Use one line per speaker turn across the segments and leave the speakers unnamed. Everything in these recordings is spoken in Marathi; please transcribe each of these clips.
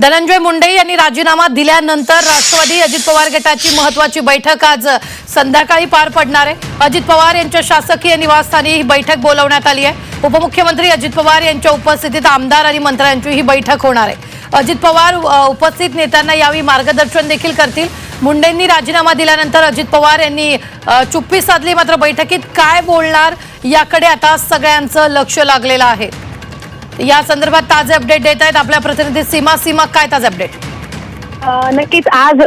धनंजय मुंडे यांनी राजीनामा दिल्यानंतर राष्ट्रवादी अजित पवार गटाची महत्त्वाची बैठक आज संध्याकाळी पार पडणार आहे। अजित पवार यांच्या शासकीय निवासस्थानी ही बैठक बोलावण्यात आली आहे। उपमुख्यमंत्री अजित पवार यांच्या उपस्थितीत आमदार आणि मंत्र्यांची ही बैठक होणार आहे। अजित पवार उपस्थित नेत्यांना यावेळी मार्गदर्शन देखील करतील। मुंडेंनी राजीनामा दिल्यानंतर अजित पवार यांनी चुप्पी साधली, मात्र बैठकीत काय बोलणार याकडे आता सगळ्यांचं लक्ष लागलेलं आहे। या संदर्भात ताजे अपडेट देत आहेत आपल्या प्रतिनिधी सीमा। काय ताजे अपडेट?
नक्कीच आज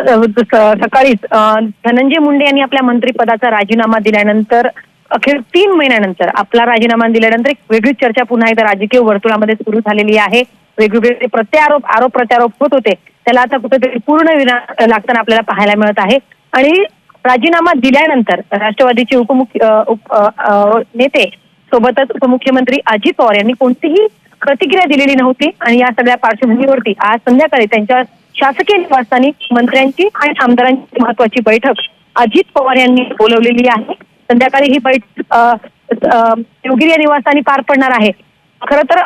सकाळीच धनंजय मुंडे यांनी आपल्या मंत्रिपदाचा राजीनामा दिल्यानंतर अखेर 3 महिन्यानंतर आपला राजीनामा दिल्यानंतर एक वेगळी चर्चा पुन्हा एकदा राजकीय वर्तुळामध्ये सुरू झालेली आहे। वेगवेगळे आरोप प्रत्यारोप होत होते, त्याला आता कुठेतरी पूर्ण विराम लागताना आपल्याला पाहायला मिळत आहे। आणि राजीनामा दिल्यानंतर राष्ट्रवादीचे नेते सोबतच उपमुख्यमंत्री अजित पवार यांनी कोणतीही प्रतिक्रिया दिलेली नव्हती। आणि या सगळ्या पार्श्वभूमीवरती आज संध्याकाळी त्यांच्या शासकीय निवासस्थानी मंत्र्यांची आणि आमदारांची महत्त्वाची बैठक अजित पवार यांनी बोलवलेली आहे। संध्याकाळी ही बैठक योगिरी या निवासस्थानी पार पडणार आहे। खरं तर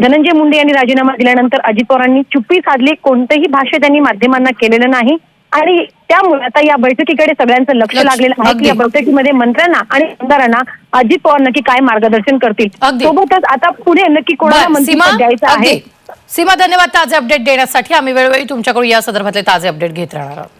धनंजय मुंडे यांनी राजीनामा दिल्यानंतर अजित पवारांनी चुप्पी साधली, कोणतेही भाष्य त्यांनी माध्यमांना केलेलं नाही। आणि त्यामुळे आता या बैठकीकडे सगळ्यांचं लक्ष लागलेलं आहे की या बैठकीमध्ये मंत्र्यांना आणि आमदारांना अजित पवार नक्की काय मार्गदर्शन करतील, सोबतच आता पुढे नक्की कोणाला मंत्रिपद द्यायचं आहे।
सीमा, धन्यवाद ताजे अपडेट देण्यासाठी। आम्ही वेळोवेळी तुमच्याकडून या संदर्भातले ताजे अपडेट घेत राहणार आहोत।